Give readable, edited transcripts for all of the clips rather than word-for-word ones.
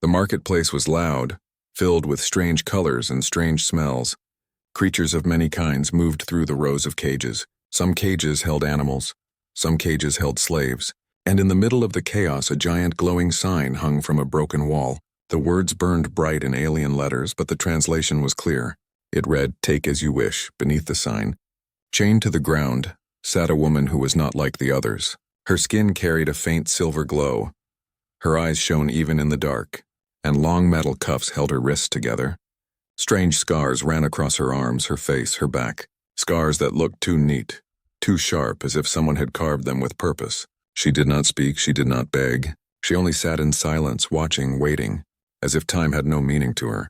The marketplace was loud, filled with strange colors and strange smells. Creatures of many kinds moved through the rows of cages. Some cages held animals, some cages held slaves, and in the middle of the chaos a giant glowing sign hung from a broken wall. The words burned bright in alien letters, but the translation was clear. It read, "Take as you wish." Beneath the sign, chained to the ground, sat a woman who was not like the others. Her skin carried a faint silver glow. Her eyes shone even in the dark, and long metal cuffs held her wrists together. Strange scars ran across her arms, her face, her back. Scars that looked too neat, too sharp, as if someone had carved them with purpose. She did not speak, she did not beg. She only sat in silence, watching, waiting, as if time had no meaning to her.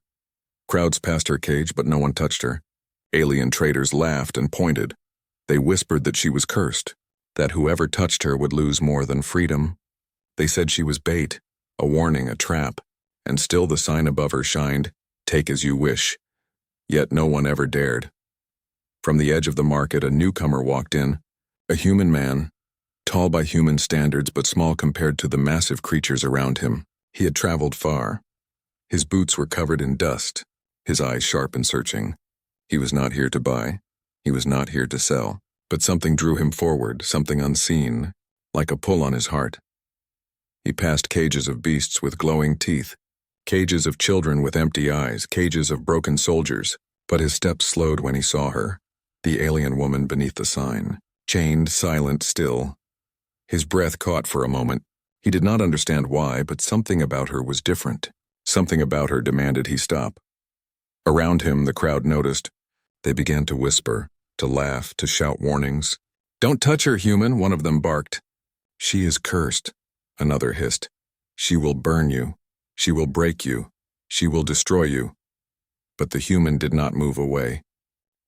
Crowds passed her cage, but no one touched her. Alien traders laughed and pointed. They whispered that she was cursed, that whoever touched her would lose more than freedom. They said she was bait, a warning, a trap, and still the sign above her shined, "Take as you wish." Yet no one ever dared. From the edge of the market, a newcomer walked in, a human man, tall by human standards but small compared to the massive creatures around him. He had traveled far. His boots were covered in dust, his eyes sharp and searching. He was not here to buy. He was not here to sell. But something drew him forward, something unseen, like a pull on his heart. He passed cages of beasts with glowing teeth, cages of children with empty eyes, cages of broken soldiers, but his steps slowed when he saw her, the alien woman beneath the sign, chained, silent, still. His breath caught for a moment. He did not understand why, but something about her was different. Something about her demanded he stop. Around him, the crowd noticed. They began to whisper, to laugh, to shout warnings. "Don't touch her, human," one of them barked. "She is cursed," another hissed. "She will burn you. She will break you. She will destroy you." But the human did not move away.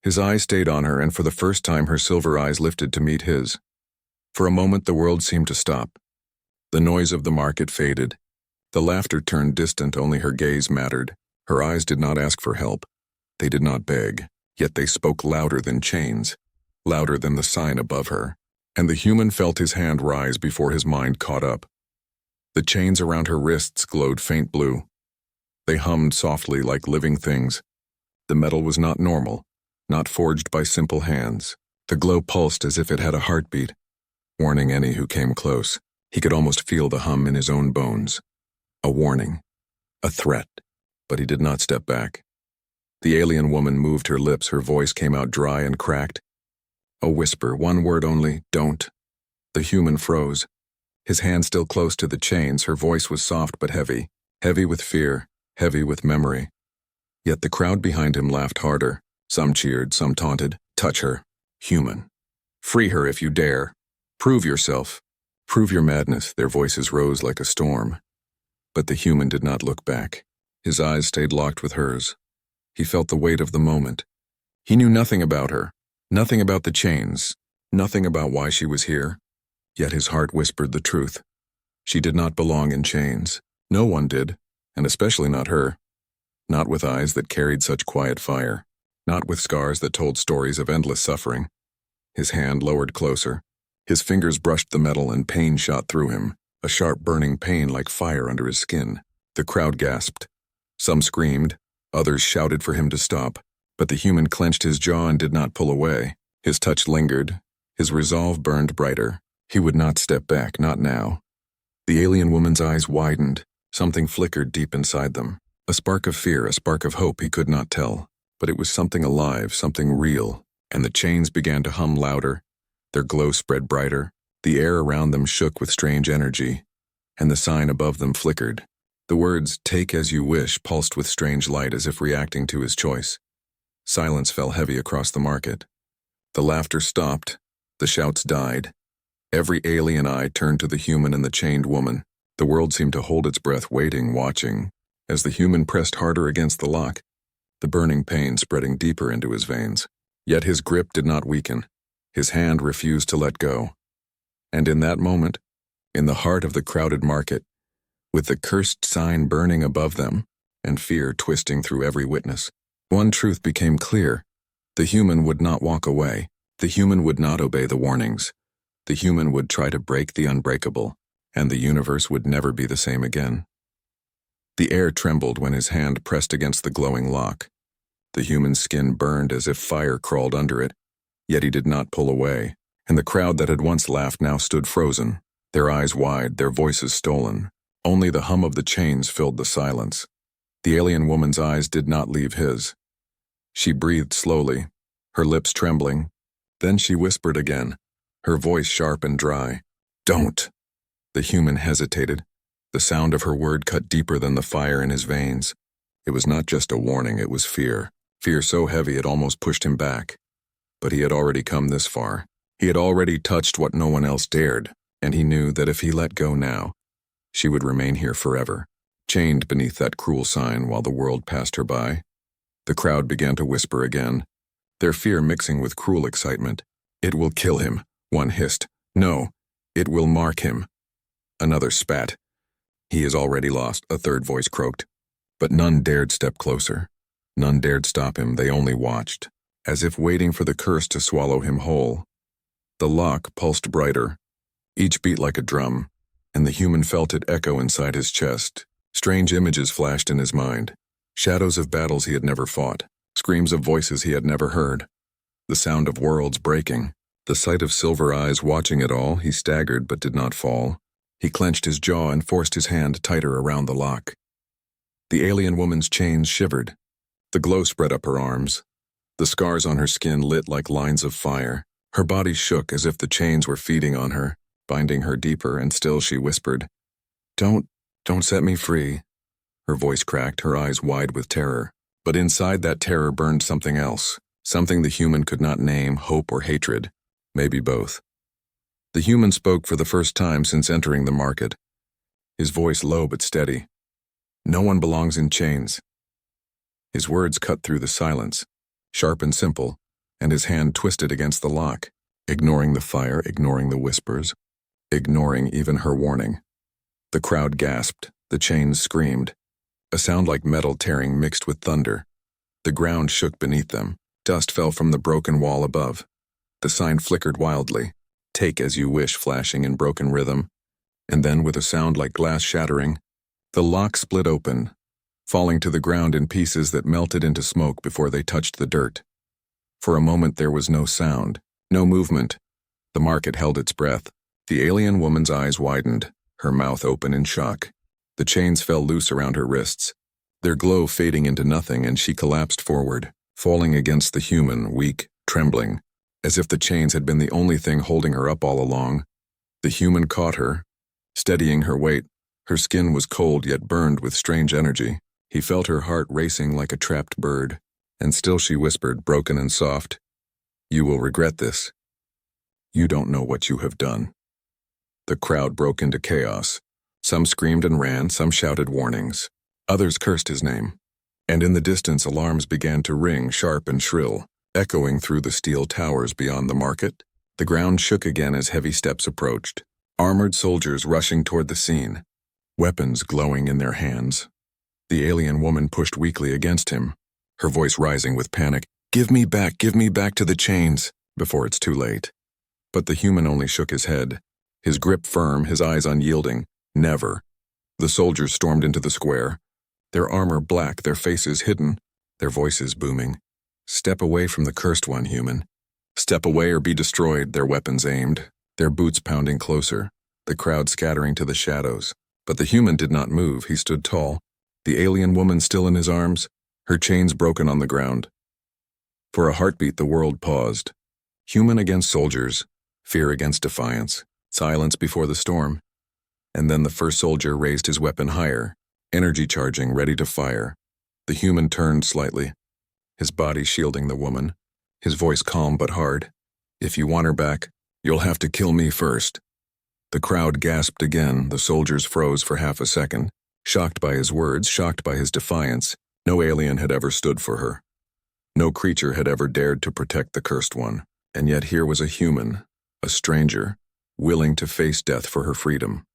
His eyes stayed on her, and for the first time her silver eyes lifted to meet his. For a moment the world seemed to stop. The noise of the market faded. The laughter turned distant, only her gaze mattered. Her eyes did not ask for help. They did not beg, yet they spoke louder than chains, louder than the sign above her. And the human felt his hand rise before his mind caught up. The chains around her wrists glowed faint blue. They hummed softly like living things. The metal was not normal, not forged by simple hands. The glow pulsed as if it had a heartbeat, warning any who came close. He could almost feel the hum in his own bones. A warning, a threat, but he did not step back. The alien woman moved her lips, her voice came out dry and cracked. A whisper, one word only, "Don't." The human froze. His hand still close to the chains, her voice was soft but heavy, heavy with fear, heavy with memory. Yet the crowd behind him laughed harder. Some cheered, some taunted. "Touch her, human. Free her if you dare. Prove yourself. Prove your madness." Their voices rose like a storm. But the human did not look back. His eyes stayed locked with hers. He felt the weight of the moment. He knew nothing about her, nothing about the chains, nothing about why she was here. Yet his heart whispered the truth. She did not belong in chains. No one did, and especially not her. Not with eyes that carried such quiet fire. Not with scars that told stories of endless suffering. His hand lowered closer. His fingers brushed the metal and pain shot through him, a sharp burning pain like fire under his skin. The crowd gasped. Some screamed, others shouted for him to stop, but the human clenched his jaw and did not pull away. His touch lingered. His resolve burned brighter. He would not step back, not now. The alien woman's eyes widened. Something flickered deep inside them. A spark of fear, a spark of hope, he could not tell. But it was something alive, something real, and the chains began to hum louder. Their glow spread brighter. The air around them shook with strange energy, and the sign above them flickered. The words, "Take as you wish," pulsed with strange light as if reacting to his choice. Silence fell heavy across the market. The laughter stopped. The shouts died. Every alien eye turned to the human and the chained woman. The world seemed to hold its breath, waiting, watching, as the human pressed harder against the lock, the burning pain spreading deeper into his veins. Yet his grip did not weaken. His hand refused to let go. And in that moment, in the heart of the crowded market, with the cursed sign burning above them and fear twisting through every witness, one truth became clear. The human would not walk away. The human would not obey the warnings. The human would try to break the unbreakable, and the universe would never be the same again. The air trembled when his hand pressed against the glowing lock. The human skin burned as if fire crawled under it, yet he did not pull away, and the crowd that had once laughed now stood frozen, their eyes wide, their voices stolen. Only the hum of the chains filled the silence. The alien woman's eyes did not leave his. She breathed slowly, her lips trembling. Then she whispered again, her voice sharp and dry. "Don't." The human hesitated. The sound of her word cut deeper than the fire in his veins. It was not just a warning, it was fear. Fear so heavy it almost pushed him back. But he had already come this far. He had already touched what no one else dared, and he knew that if he let go now, she would remain here forever, chained beneath that cruel sign while the world passed her by. The crowd began to whisper again, their fear mixing with cruel excitement. "It will kill him," one hissed. "No, it will mark him." Another spat. "He is already lost," a third voice croaked. But none dared step closer. None dared stop him, they only watched, as if waiting for the curse to swallow him whole. The lock pulsed brighter, each beat like a drum, and the human felt it echo inside his chest. Strange images flashed in his mind, shadows of battles he had never fought, screams of voices he had never heard, the sound of worlds breaking. The sight of silver eyes watching it all, he staggered but did not fall. He clenched his jaw and forced his hand tighter around the lock. The alien woman's chains shivered. The glow spread up her arms. The scars on her skin lit like lines of fire. Her body shook as if the chains were feeding on her, binding her deeper, and still she whispered, Don't set me free." Her voice cracked, her eyes wide with terror. But inside that terror burned something else, something the human could not name, hope or hatred, maybe both. The human spoke for the first time since entering the market, his voice low but steady. "No one belongs in chains." His words cut through the silence, sharp and simple, and his hand twisted against the lock, ignoring the fire, ignoring the whispers, ignoring even her warning. The crowd gasped, the chains screamed, a sound like metal tearing mixed with thunder. The ground shook beneath them, dust fell from the broken wall above. The sign flickered wildly, "Take as you wish," flashing in broken rhythm, and then with a sound like glass shattering, the lock split open, falling to the ground in pieces that melted into smoke before they touched the dirt. For a moment there was no sound, no movement. The market held its breath. The alien woman's eyes widened, her mouth open in shock. The chains fell loose around her wrists, their glow fading into nothing, and she collapsed forward, falling against the human, weak, trembling, as if the chains had been the only thing holding her up all along. The human caught her, steadying her weight. Her skin was cold yet burned with strange energy. He felt her heart racing like a trapped bird, and still she whispered, broken and soft, "You will regret this. You don't know what you have done." The crowd broke into chaos. Some screamed and ran, some shouted warnings. Others cursed his name. And in the distance alarms began to ring, sharp and shrill, echoing through the steel towers beyond the market. The ground shook again as heavy steps approached, armored soldiers rushing toward the scene, weapons glowing in their hands. The alien woman pushed weakly against him, her voice rising with panic, give me back to the chains," before it's too late. But the human only shook his head, his grip firm, his eyes unyielding. Never. The soldiers stormed into the square, their armor black, their faces hidden, their voices booming. "Step away from the cursed one, human. Step away or be destroyed," their weapons aimed, their boots pounding closer, the crowd scattering to the shadows. But the human did not move. He stood tall, the alien woman still in his arms, her chains broken on the ground. For a heartbeat the world paused. Human against soldiers, fear against defiance, silence before the storm. And then the first soldier raised his weapon higher, energy charging, ready to fire. The human turned slightly, his body shielding the woman, his voice calm but hard. "If you want her back, you'll have to kill me first." The crowd gasped again, the soldiers froze for half a second, shocked by his words, shocked by his defiance. No alien had ever stood for her. No creature had ever dared to protect the cursed one. And yet here was a human, a stranger, willing to face death for her freedom.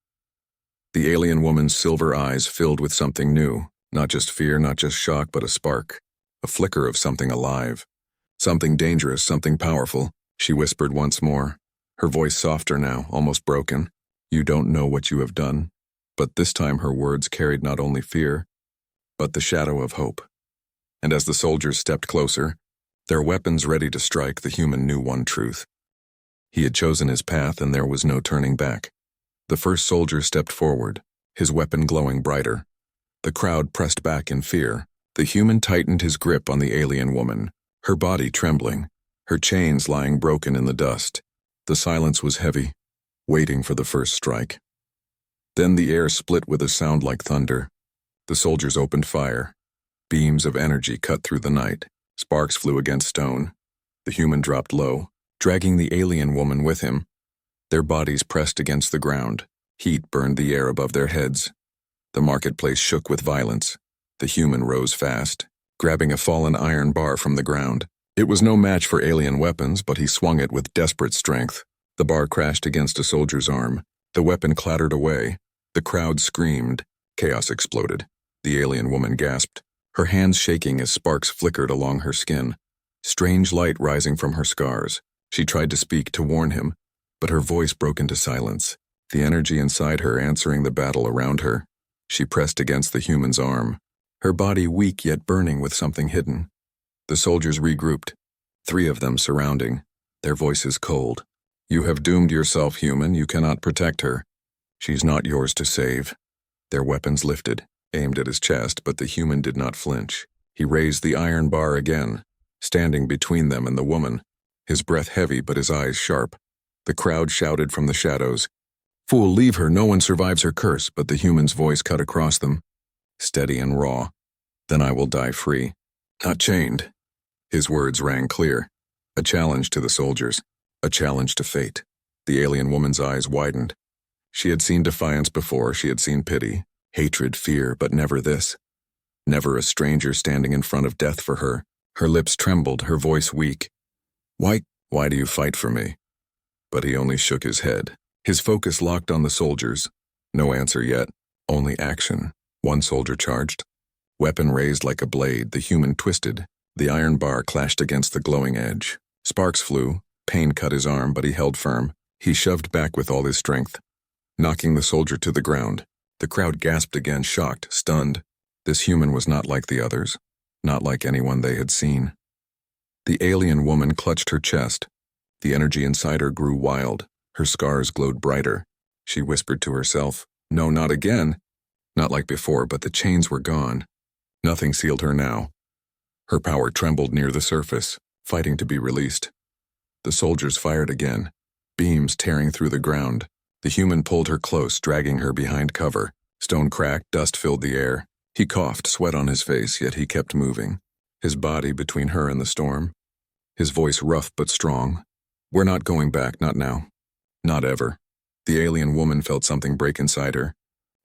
The alien woman's silver eyes filled with something new, not just fear, not just shock, but a spark, a flicker of something alive, something dangerous, something powerful. She whispered once more, her voice softer now, almost broken. "You don't know what you have done." But this time her words carried not only fear, but the shadow of hope. And as the soldiers stepped closer, their weapons ready to strike, the human knew one truth. He had chosen his path and there was no turning back. The first soldier stepped forward, his weapon glowing brighter. The crowd pressed back in fear. The human tightened his grip on the alien woman, her body trembling, her chains lying broken in the dust. The silence was heavy, waiting for the first strike. Then the air split with a sound like thunder. The soldiers opened fire. Beams of energy cut through the night. Sparks flew against stone. The human dropped low, dragging the alien woman with him. Their bodies pressed against the ground. Heat burned the air above their heads. The marketplace shook with violence. The human rose fast, grabbing a fallen iron bar from the ground. It was no match for alien weapons, but he swung it with desperate strength. The bar crashed against a soldier's arm. The weapon clattered away. The crowd screamed. Chaos exploded. The alien woman gasped, her hands shaking as sparks flickered along her skin. Strange light rising from her scars. She tried to speak, to warn him, but her voice broke into silence, the energy inside her answering the battle around her. She pressed against the human's arm, her body weak yet burning with something hidden. The soldiers regrouped, 3 of them surrounding, their voices cold. "You have doomed yourself, human. You cannot protect her. She's not yours to save." Their weapons lifted, aimed at his chest, but the human did not flinch. He raised the iron bar again, standing between them and the woman, his breath heavy but his eyes sharp. The crowd shouted from the shadows, "Fool, leave her. No one survives her curse," but the human's voice cut across them, steady and raw. "Then I will die free, not chained." His words rang clear, a challenge to the soldiers, a challenge to fate. The alien woman's eyes widened. She had seen defiance before, she had seen pity, hatred, fear, but never this. Never a stranger standing in front of death for her. Her lips trembled, her voice weak. Why do you fight for me?" But he only shook his head. His focus locked on the soldiers. No answer yet, only action. One soldier charged. Weapon raised like a blade, the human twisted. The iron bar clashed against the glowing edge. Sparks flew, pain cut his arm, but he held firm. He shoved back with all his strength, knocking the soldier to the ground. The crowd gasped again, shocked, stunned. This human was not like the others, not like anyone they had seen. The alien woman clutched her chest. The energy inside her grew wild. Her scars glowed brighter. She whispered to herself, "No, not again." Not like before, but the chains were gone. Nothing sealed her now. Her power trembled near the surface, fighting to be released. The soldiers fired again, beams tearing through the ground. The human pulled her close, dragging her behind cover. Stone cracked, dust filled the air. He coughed, sweat on his face, yet he kept moving, his body between her and the storm. His voice rough but strong. "We're not going back, not now. Not ever." The alien woman felt something break inside her.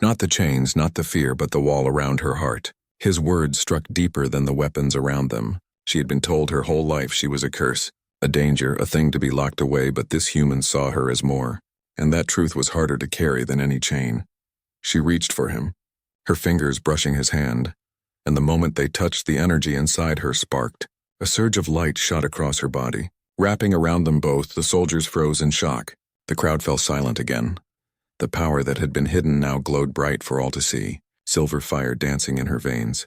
Not the chains, not the fear, but the wall around her heart. His words struck deeper than the weapons around them. She had been told her whole life she was a curse, a danger, a thing to be locked away, but this human saw her as more. And that truth was harder to carry than any chain. She reached for him, her fingers brushing his hand, and the moment they touched, the energy inside her sparked. A surge of light shot across her body. Wrapping around them both, the soldiers froze in shock. The crowd fell silent again. The power that had been hidden now glowed bright for all to see, silver fire dancing in her veins.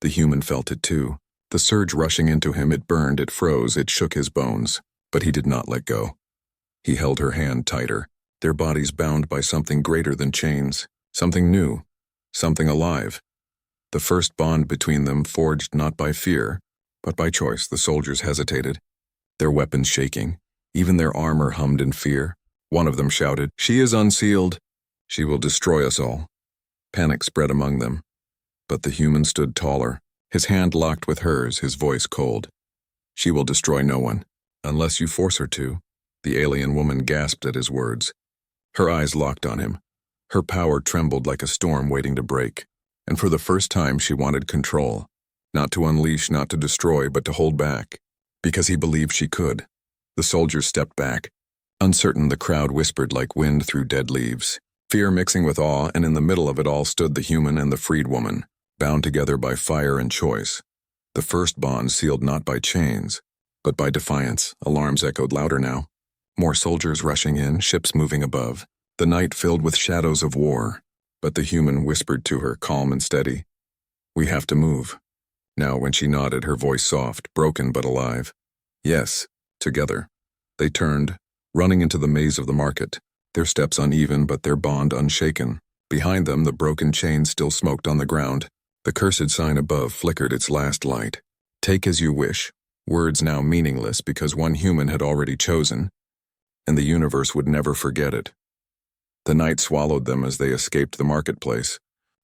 The human felt it too. The surge rushing into him, it burned, it froze, it shook his bones. But he did not let go. He held her hand tighter, their bodies bound by something greater than chains, something new, something alive. The first bond between them forged not by fear, but by choice. The soldiers hesitated, their weapons shaking. Even their armor hummed in fear. One of them shouted, "She is unsealed. She will destroy us all." Panic spread among them. But the human stood taller, his hand locked with hers, his voice cold. "She will destroy no one, unless you force her to." The alien woman gasped at his words. Her eyes locked on him. Her power trembled like a storm waiting to break. And for the first time she wanted control. Not to unleash, not to destroy, but to hold back. Because he believed she could. The soldiers stepped back. Uncertain, the crowd whispered like wind through dead leaves. Fear mixing with awe, and in the middle of it all stood the human and the freed woman, bound together by fire and choice. The first bond sealed not by chains, but by defiance. Alarms echoed louder now. More soldiers rushing in, ships moving above. The night filled with shadows of war. But the human whispered to her, calm and steady, "We have to move." Now when she nodded, her voice soft, broken but alive. "Yes," together. They turned, running into the maze of the market, their steps uneven but their bond unshaken. Behind them, the broken chain still smoked on the ground. The cursed sign above flickered its last light. "Take as you wish," words now meaningless because one human had already chosen, and the universe would never forget it. The night swallowed them as they escaped the marketplace,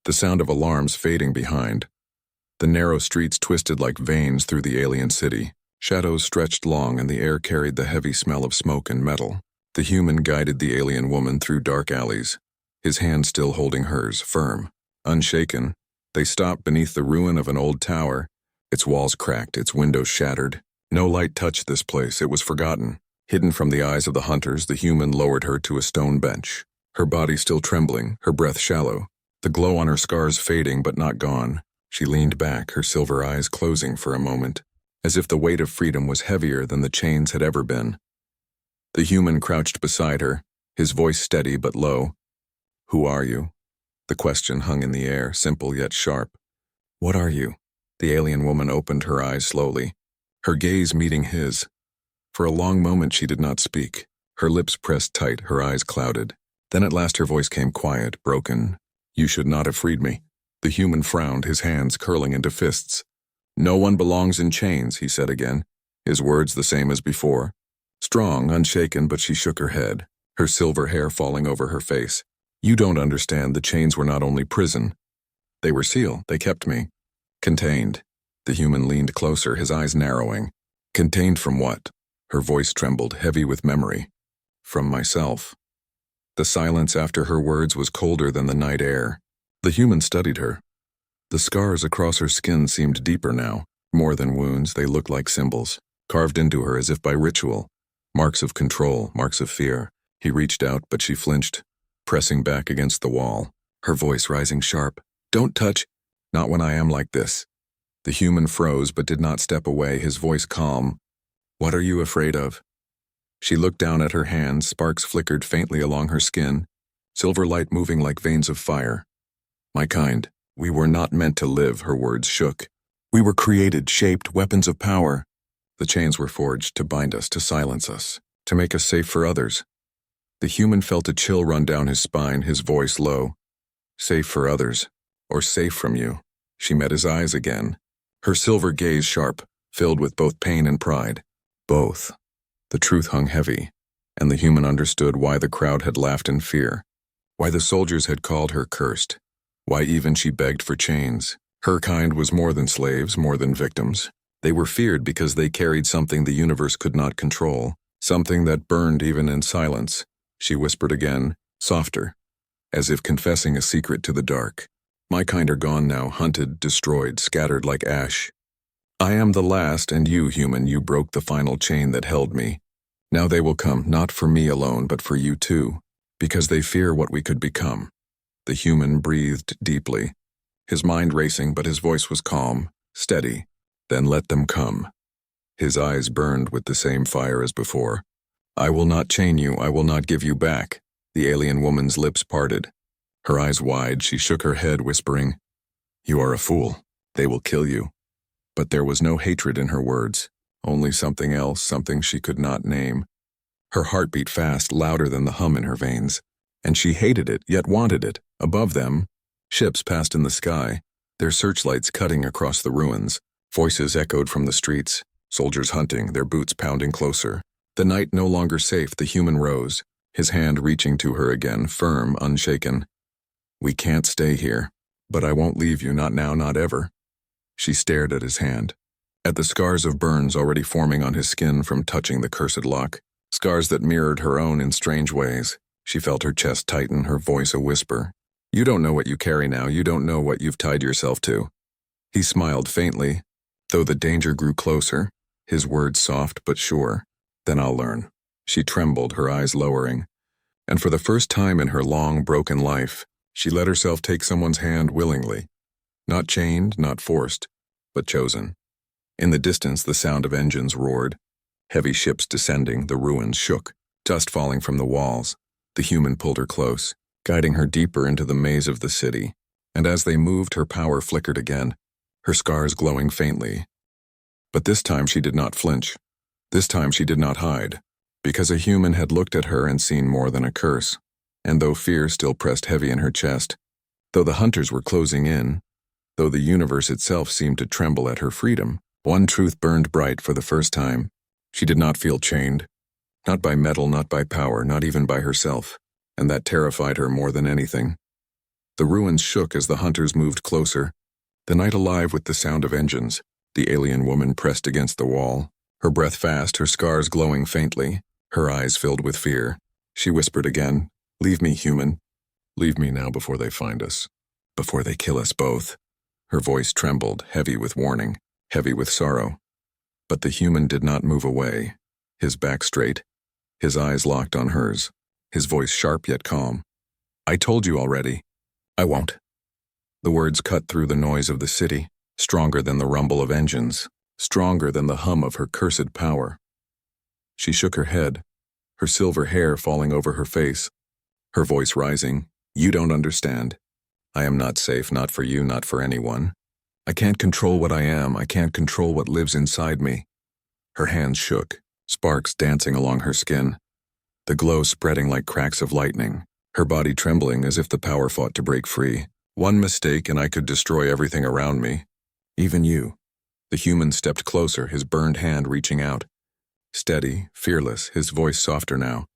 the sound of alarms fading behind. The narrow streets twisted like veins through the alien city. Shadows stretched long and the air carried the heavy smell of smoke and metal. The human guided the alien woman through dark alleys, his hand still holding hers, firm, unshaken. They stopped beneath the ruin of an old tower, its walls cracked, its windows shattered. No light touched this place, it was forgotten. Hidden from the eyes of the hunters, the human lowered her to a stone bench, her body still trembling, her breath shallow, the glow on her scars fading but not gone. She leaned back, her silver eyes closing for a moment, as if the weight of freedom was heavier than the chains had ever been. The human crouched beside her, his voice steady but low. "Who are you?" The question hung in the air, simple yet sharp. "What are you?" The alien woman opened her eyes slowly, her gaze meeting his. For a long moment she did not speak, her lips pressed tight, her eyes clouded. Then at last her voice came quiet, broken. "You should not have freed me." The human frowned, his hands curling into fists. "No one belongs in chains," he said again, his words the same as before. Strong, unshaken, but she shook her head, her silver hair falling over her face. "You don't understand, the chains were not only prison. They were seal, they kept me contained." The human leaned closer, his eyes narrowing. "Contained from what?" Her voice trembled, heavy with memory. "From myself." The silence after her words was colder than the night air. The human studied her. The scars across her skin seemed deeper now. More than wounds, they looked like symbols, carved into her as if by ritual. Marks of control, marks of fear. He reached out, but she flinched, pressing back against the wall, her voice rising sharp. "Don't touch. Not when I am like this." The human froze but did not step away, his voice calm. "What are you afraid of?" She looked down at her hands, sparks flickered faintly along her skin, silver light moving like veins of fire. "My kind, we were not meant to live," her words shook. "We were created, shaped, weapons of power. The chains were forged to bind us, to silence us, to make us safe for others." The human felt a chill run down his spine, his voice low. "Safe for others, or safe from you." She met his eyes again, her silver gaze sharp, filled with both pain and pride. Both. The truth hung heavy, and the human understood why the crowd had laughed in fear, why the soldiers had called her cursed, why even she begged for chains. Her kind was more than slaves, more than victims. They were feared because they carried something the universe could not control, something that burned even in silence. She whispered again, softer, as if confessing a secret to the dark. "My kind are gone now, hunted, destroyed, scattered like ash. I am the last, and you, human, you broke the final chain that held me. Now they will come, not for me alone, but for you too, because they fear what we could become." The human breathed deeply, his mind racing, but his voice was calm, steady. "Then let them come." His eyes burned with the same fire as before. "I will not chain you, I will not give you back." The alien woman's lips parted. Her eyes wide, she shook her head, whispering, "You are a fool. They will kill you." But there was no hatred in her words, only something else, something she could not name. Her heart beat fast, louder than the hum in her veins, and she hated it, yet wanted it. Above them, ships passed in the sky, their searchlights cutting across the ruins. Voices echoed from the streets, soldiers hunting, their boots pounding closer. The night no longer safe, the human rose, his hand reaching to her again, firm, unshaken. "We can't stay here, but I won't leave you, not now, not ever." She stared at his hand, at the scars of burns already forming on his skin from touching the cursed lock, scars that mirrored her own in strange ways. She felt her chest tighten, her voice a whisper. "You don't know what you carry now, you don't know what you've tied yourself to." He smiled faintly, though the danger grew closer, his words soft but sure. "Then I'll learn." She trembled, her eyes lowering, and for the first time in her long, broken life, she let herself take someone's hand willingly. Not chained, not forced, but chosen. In the distance, the sound of engines roared. Heavy ships descending, the ruins shook, dust falling from the walls. The human pulled her close, guiding her deeper into the maze of the city, and as they moved, her power flickered again, her scars glowing faintly. But this time she did not flinch. This time she did not hide, because a human had looked at her and seen more than a curse. And though fear still pressed heavy in her chest, though the hunters were closing in, though the universe itself seemed to tremble at her freedom, one truth burned bright for the first time. She did not feel chained. Not by metal, not by power, not even by herself, and that terrified her more than anything. The ruins shook as the hunters moved closer, the night alive with the sound of engines. The alien woman pressed against the wall, her breath fast, her scars glowing faintly, her eyes filled with fear. She whispered again, "Leave me, human. Leave me now before they find us, before they kill us both." Her voice trembled, heavy with warning, heavy with sorrow. But the human did not move away, his back straight, his eyes locked on hers, his voice sharp yet calm. "I told you already. I won't." The words cut through the noise of the city, stronger than the rumble of engines, stronger than the hum of her cursed power. She shook her head, her silver hair falling over her face, her voice rising. "You don't understand. I am not safe, not for you, not for anyone. I can't control what I am, I can't control what lives inside me." Her hands shook, sparks dancing along her skin, the glow spreading like cracks of lightning, her body trembling as if the power fought to break free. One mistake and I could destroy everything around me. Even you. The human stepped closer, his burned hand reaching out. Steady, fearless, his voice softer now.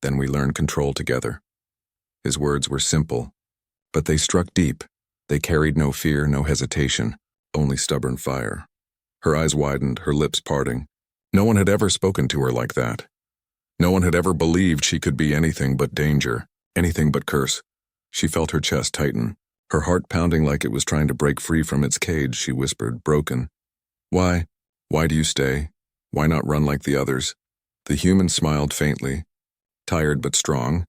"Then we learn control together." His words were simple, but they struck deep. They carried no fear, no hesitation, only stubborn fire. Her eyes widened, her lips parting. No one had ever spoken to her like that. No one had ever believed she could be anything but danger, anything but curse. She felt her chest tighten, her heart pounding like it was trying to break free from its cage. She whispered, broken, "Why? Why do you stay? Why not run like the others?" The human smiled faintly, tired but strong.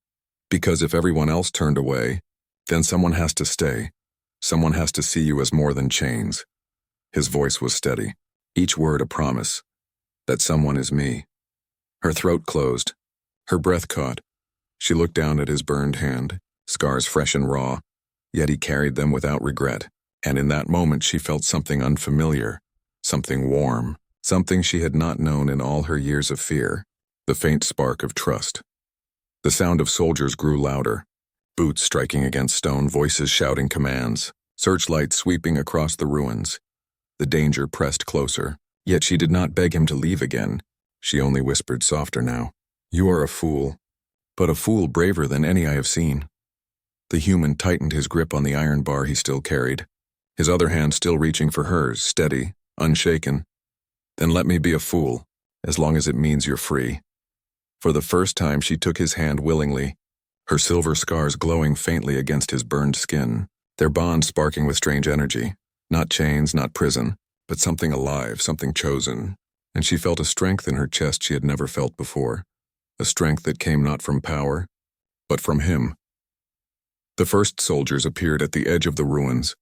"Because if everyone else turned away, then someone has to stay. Someone has to see you as more than chains." His voice was steady, each word a promise. "That someone is me." Her throat closed, her breath caught. She looked down at his burned hand, scars fresh and raw, yet he carried them without regret. And in that moment she felt something unfamiliar, something warm, something she had not known in all her years of fear, the faint spark of trust. The sound of soldiers grew louder, boots striking against stone, voices shouting commands, searchlights sweeping across the ruins. The danger pressed closer, yet she did not beg him to leave again. She only whispered softer now, "You are a fool, but a fool braver than any I have seen." The human tightened his grip on the iron bar he still carried, his other hand still reaching for hers, steady, unshaken. "Then let me be a fool, as long as it means you're free." For the first time she took his hand willingly, her silver scars glowing faintly against his burned skin, their bond sparking with strange energy. Not chains, not prison, but something alive, something chosen. And she felt a strength in her chest she had never felt before, a strength that came not from power, but from him. The first soldiers appeared at the edge of the ruins,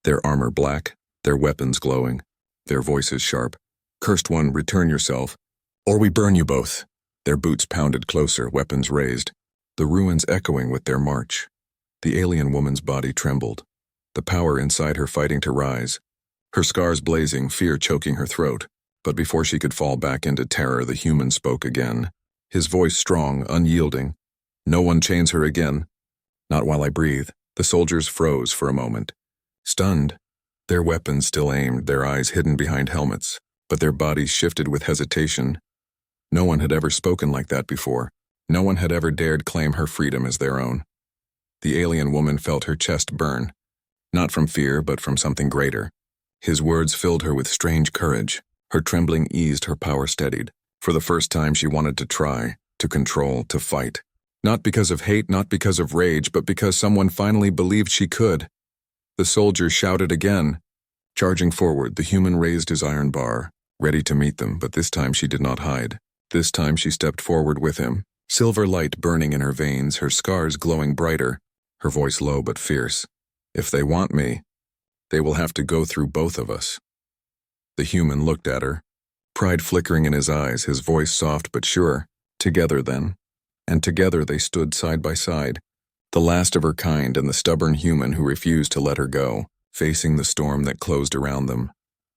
their armor black, their weapons glowing, their voices sharp. "Cursed one, return yourself, or we burn you both." Their boots pounded closer, weapons raised, the ruins echoing with their march. The alien woman's body trembled, the power inside her fighting to rise, her scars blazing, fear choking her throat. But before she could fall back into terror, the human spoke again, his voice strong, unyielding. "No one chains her again. Not while I breathe." The soldiers froze for a moment, stunned, their weapons still aimed, their eyes hidden behind helmets, but their bodies shifted with hesitation. No one had ever spoken like that before. No one had ever dared claim her freedom as their own. The alien woman felt her chest burn, not from fear, but from something greater. His words filled her with strange courage. Her trembling eased, her power steadied. For the first time she wanted to try, to control, to fight. Not because of hate, not because of rage, but because someone finally believed she could. The soldier shouted again. Charging forward, the human raised his iron bar, ready to meet them, but this time she did not hide. This time she stepped forward with him, silver light burning in her veins, her scars glowing brighter, her voice low but fierce. "If they want me, they will have to go through both of us." The human looked at her, pride flickering in his eyes, his voice soft but sure. "Together then." And together they stood side by side, The last of her kind and the stubborn human who refused to let her go, facing the storm that closed around them.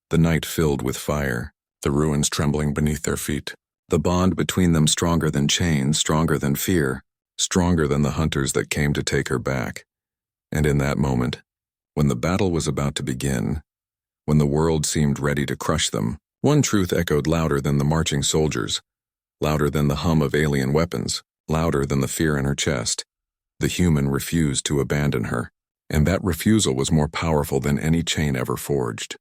The night filled with fire, the ruins trembling beneath their feet. The bond between them stronger than chains, stronger than fear, stronger than the hunters that came to take her back. And in that moment, when the battle was about to begin, when the world seemed ready to crush them, one truth echoed louder than the marching soldiers, louder than the hum of alien weapons, louder than the fear in her chest. The human refused to abandon her, and that refusal was more powerful than any chain ever forged.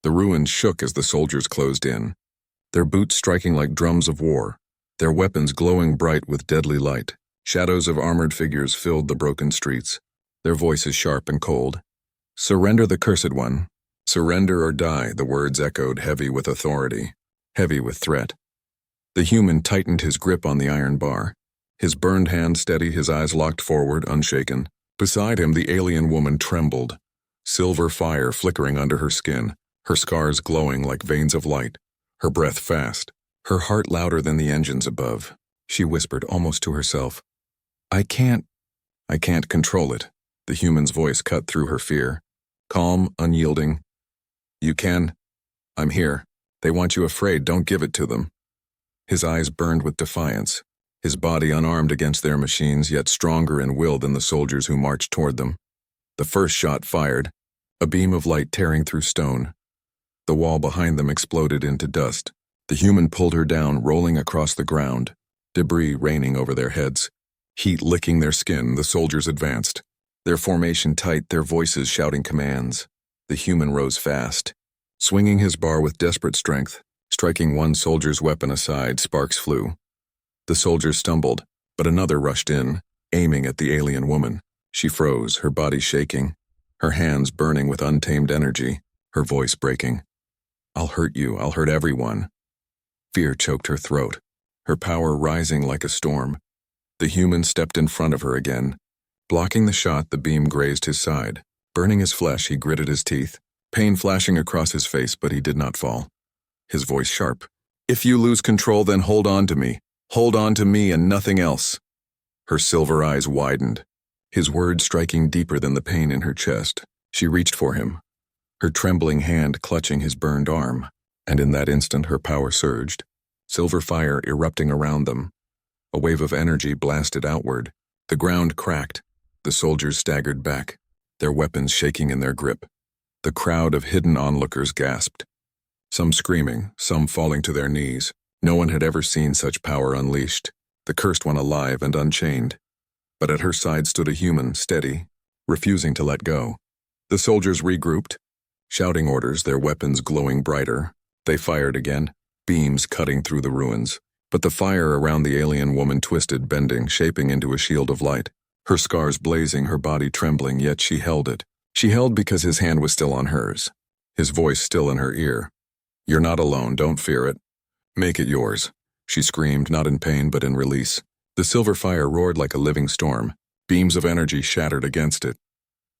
The ruins shook as the soldiers closed in, their boots striking like drums of war, their weapons glowing bright with deadly light. Shadows of armored figures filled the broken streets, their voices sharp and cold. "Surrender the cursed one. Surrender or die," the words echoed, heavy with authority, heavy with threat. The human tightened his grip on the iron bar, his burned hand steady, his eyes locked forward, unshaken. Beside him, the alien woman trembled, silver fire flickering under her skin, her scars glowing like veins of light, her breath fast, her heart louder than the engines above. She whispered almost to herself, I can't control it." The human's voice cut through her fear, calm, unyielding. "You can. I'm here. They want you afraid, don't give it to them." His eyes burned with defiance, his body unarmed against their machines, yet stronger in will than the soldiers who marched toward them. The first shot fired, a beam of light tearing through stone. The wall behind them exploded into dust. The human pulled her down, rolling across the ground, debris raining over their heads. Heat licking their skin, the soldiers advanced, their formation tight, their voices shouting commands. The human rose fast, swinging his bar with desperate strength. Striking one soldier's weapon aside, sparks flew. The soldier stumbled, but another rushed in, aiming at the alien woman. She froze, her body shaking, her hands burning with untamed energy, her voice breaking. "I'll hurt you, I'll hurt everyone." Fear choked her throat, her power rising like a storm. The human stepped in front of her again. Blocking the shot, the beam grazed his side. Burning his flesh, he gritted his teeth, pain flashing across his face, but he did not fall. His voice sharp. "If you lose control, then hold on to me. Hold on to me and nothing else." Her silver eyes widened, his words striking deeper than the pain in her chest. She reached for him, her trembling hand clutching his burned arm, and in that instant her power surged, silver fire erupting around them. A wave of energy blasted outward. The ground cracked. The soldiers staggered back, their weapons shaking in their grip. The crowd of hidden onlookers gasped, some screaming, some falling to their knees. No one had ever seen such power unleashed, the cursed one alive and unchained. But at her side stood a human, steady, refusing to let go. The soldiers regrouped, shouting orders, their weapons glowing brighter. They fired again, beams cutting through the ruins. But the fire around the alien woman twisted, bending, shaping into a shield of light. Her scars blazing, her body trembling, yet she held it. She held because his hand was still on hers, his voice still in her ear. "You're not alone, don't fear it. Make it yours," she screamed, not in pain but in release. The silver fire roared like a living storm. Beams of energy shattered against it.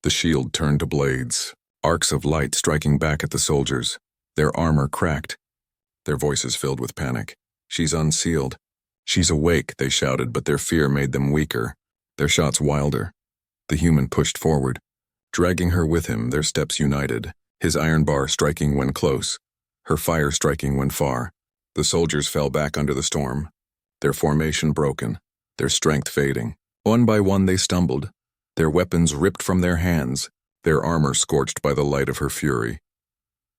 The shield turned to blades, arcs of light striking back at the soldiers. Their armor cracked, their voices filled with panic. "She's unsealed. She's awake," they shouted, but their fear made them weaker, their shots wilder. The human pushed forward, dragging her with him, their steps united, his iron bar striking when close, her fire striking when far. The soldiers fell back under the storm, their formation broken, their strength fading. One by one they stumbled, their weapons ripped from their hands, their armor scorched by the light of her fury.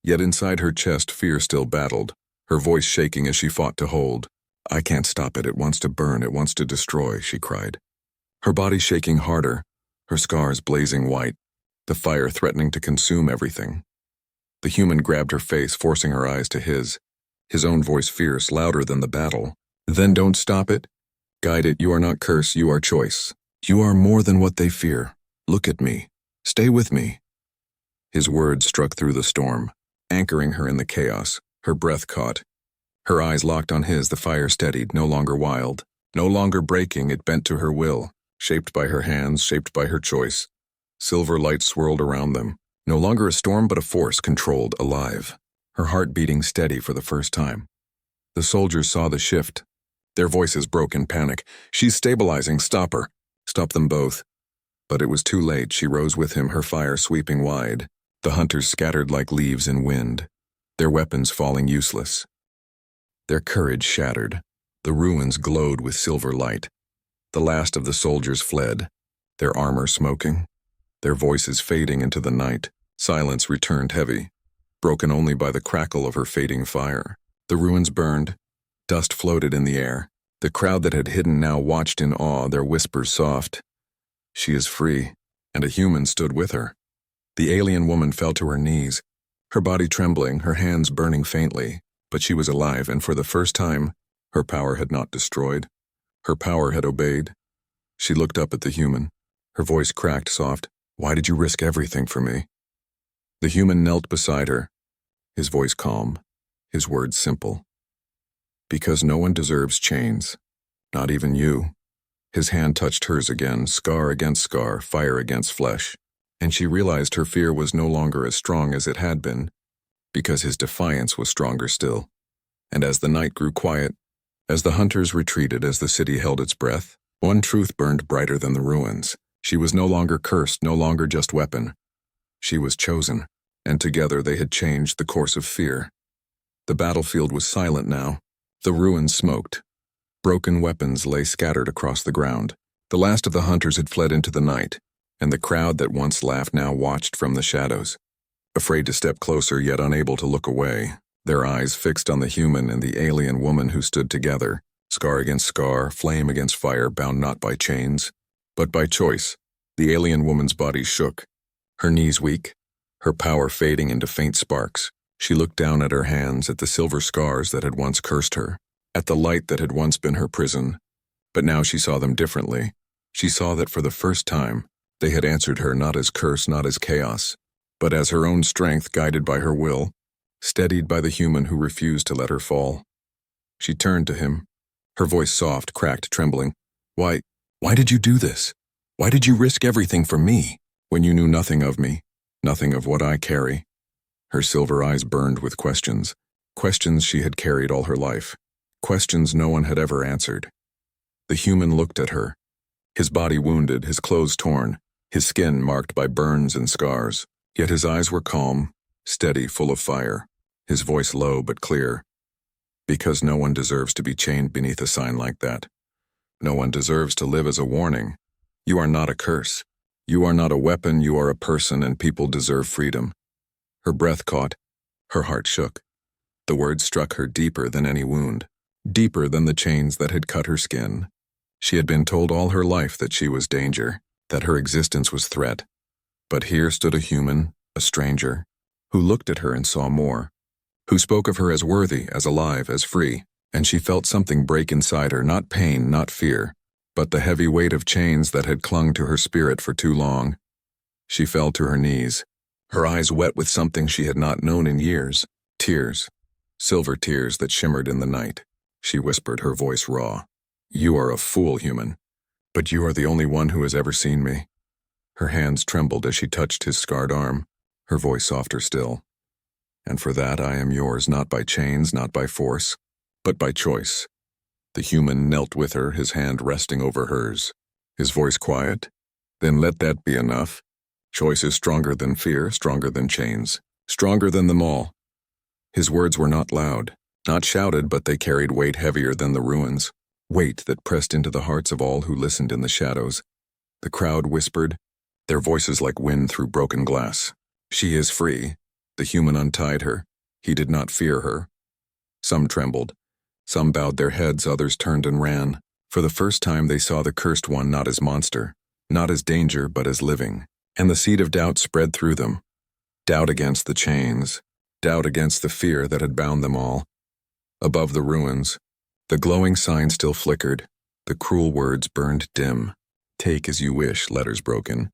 Yet inside her chest fear still battled, her voice shaking as she fought to hold. "I can't stop it, it wants to burn, it wants to destroy," she cried. Her body shaking harder, her scars blazing white, the fire threatening to consume everything. The human grabbed her face, forcing her eyes to his own voice fierce, louder than the battle. "Then don't stop it. Guide it. You are not curse, you are choice. You are more than what they fear. Look at me. Stay with me." His words struck through the storm, anchoring her in the chaos. Her breath caught. Her eyes locked on his, the fire steadied, no longer wild, no longer breaking, it bent to her will, shaped by her hands, shaped by her choice. Silver light swirled around them, no longer a storm but a force, controlled, alive. Her heart beating steady for the first time. The soldiers saw the shift. Their voices broke in panic. "She's stabilizing, stop her." "Stop them both. But it was too late. She rose with him, her fire sweeping wide. The hunters scattered like leaves in wind, their weapons falling useless. Their courage shattered. The ruins glowed with silver light. The last of the soldiers fled, their armor smoking, their voices fading into the night. Silence returned heavy, broken only by the crackle of her fading fire. The ruins burned. Dust floated in the air. The crowd that had hidden now watched in awe, their whispers soft. She is free, and a human stood with her. The alien woman fell to her knees, her body trembling, her hands burning faintly, but she was alive, and for the first time, her power had not destroyed. Her power had obeyed. She looked up at the human. Her voice cracked soft. "Why did you risk everything for me?" The human knelt beside her, his voice calm, his words simple. "Because no one deserves chains, not even you." His hand touched hers again, scar against scar, fire against flesh, and she realized her fear was no longer as strong as it had been, because his defiance was stronger still. And as the night grew quiet, as the hunters retreated, as the city held its breath, one truth burned brighter than the ruins. She was no longer cursed, no longer just weapon. She was chosen, and together they had changed the course of fear. The battlefield was silent now. The ruins smoked. Broken weapons lay scattered across the ground. The last of the hunters had fled into the night, and the crowd that once laughed now watched from the shadows, afraid to step closer yet unable to look away, their eyes fixed on the human and the alien woman who stood together, scar against scar, flame against fire, bound not by chains, but by choice. The alien woman's body shook, her knees weak, her power fading into faint sparks. She looked down at her hands, at the silver scars that had once cursed her, at the light that had once been her prison. But now she saw them differently. She saw that for the first time, they had answered her not as curse, not as chaos, but as her own strength guided by her will, steadied by the human who refused to let her fall. She turned to him, her voice soft, cracked, trembling. Why did you do this? Why did you risk everything for me, when you knew nothing of me, nothing of what I carry?" Her silver eyes burned with questions, questions she had carried all her life, questions no one had ever answered. The human looked at her, his body wounded, his clothes torn, his skin marked by burns and scars, yet his eyes were calm, steady, full of fire, his voice low but clear. "Because no one deserves to be chained beneath a sign like that. No one deserves to live as a warning. You are not a curse. You are not a weapon, you are a person, and people deserve freedom." Her breath caught, her heart shook. The words struck her deeper than any wound, deeper than the chains that had cut her skin. She had been told all her life that she was danger, that her existence was threat. But here stood a human, a stranger, who looked at her and saw more, who spoke of her as worthy, as alive, as free, and she felt something break inside her, not pain, not fear, but the heavy weight of chains that had clung to her spirit for too long. She fell to her knees, her eyes wet with something she had not known in years, tears, silver tears that shimmered in the night. She whispered, her voice raw. "You are a fool, human, but you are the only one who has ever seen me." Her hands trembled as she touched his scarred arm, her voice softer still. "And for that I am yours, not by chains, not by force, but by choice." The human knelt with her, his hand resting over hers, his voice quiet. "Then let that be enough. Choice is stronger than fear, stronger than chains, stronger than them all." His words were not loud, not shouted, but they carried weight heavier than the ruins, weight that pressed into the hearts of all who listened in the shadows. The crowd whispered, their voices like wind through broken glass. "She is free." The human untied her. He did not fear her. Some trembled. Some bowed their heads, others turned and ran. For the first time they saw the cursed one not as monster, not as danger, but as living. And the seed of doubt spread through them. Doubt against the chains, doubt against the fear that had bound them all. Above the ruins, the glowing sign still flickered. The cruel words burned dim. "Take as you wish," letters broken.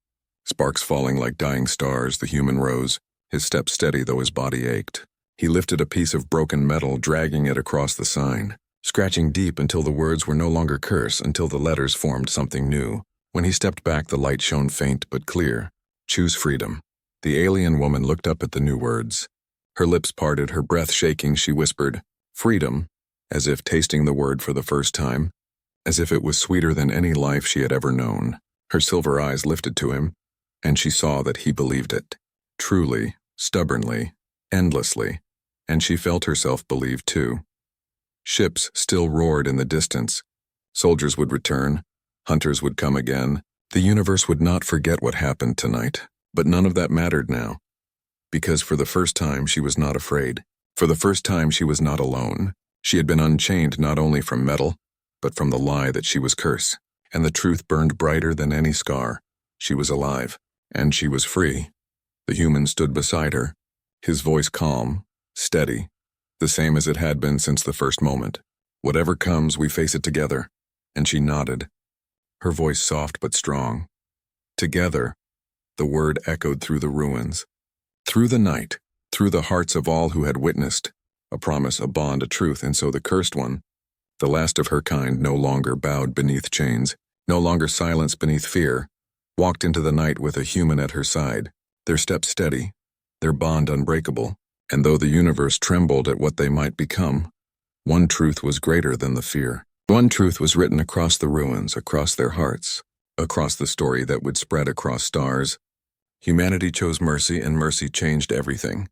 Sparks falling like dying stars, the human rose, his step steady though his body ached. He lifted a piece of broken metal, dragging it across the sign, scratching deep until the words were no longer curse, until the letters formed something new. When he stepped back, the light shone faint but clear. "Choose freedom." The alien woman looked up at the new words. Her lips parted, her breath shaking, she whispered, "Freedom," as if tasting the word for the first time, as if it was sweeter than any life she had ever known. Her silver eyes lifted to him, and she saw that he believed it. Truly, stubbornly, endlessly, and she felt herself believe too. Ships still roared in the distance. Soldiers would return. Hunters would come again. The universe would not forget what happened tonight. But none of that mattered now. Because for the first time she was not afraid. For the first time she was not alone. She had been unchained not only from metal, but from the lie that she was curse. And the truth burned brighter than any scar. She was alive. And she was free. The human stood beside her, his voice calm, steady, the same as it had been since the first moment. Whatever comes, we face it together. And she nodded, her voice soft but strong. Together, the word echoed through the ruins. Through the night, through the hearts of all who had witnessed, a promise, a bond, a truth, and so the cursed one, the last of her kind, no longer bowed beneath chains, no longer silenced beneath fear, walked into the night with a human at her side, their steps steady, their bond unbreakable, and though the universe trembled at what they might become, one truth was greater than the fear. One truth was written across the ruins, across their hearts, across the story that would spread across stars. Humanity chose mercy, and mercy changed everything.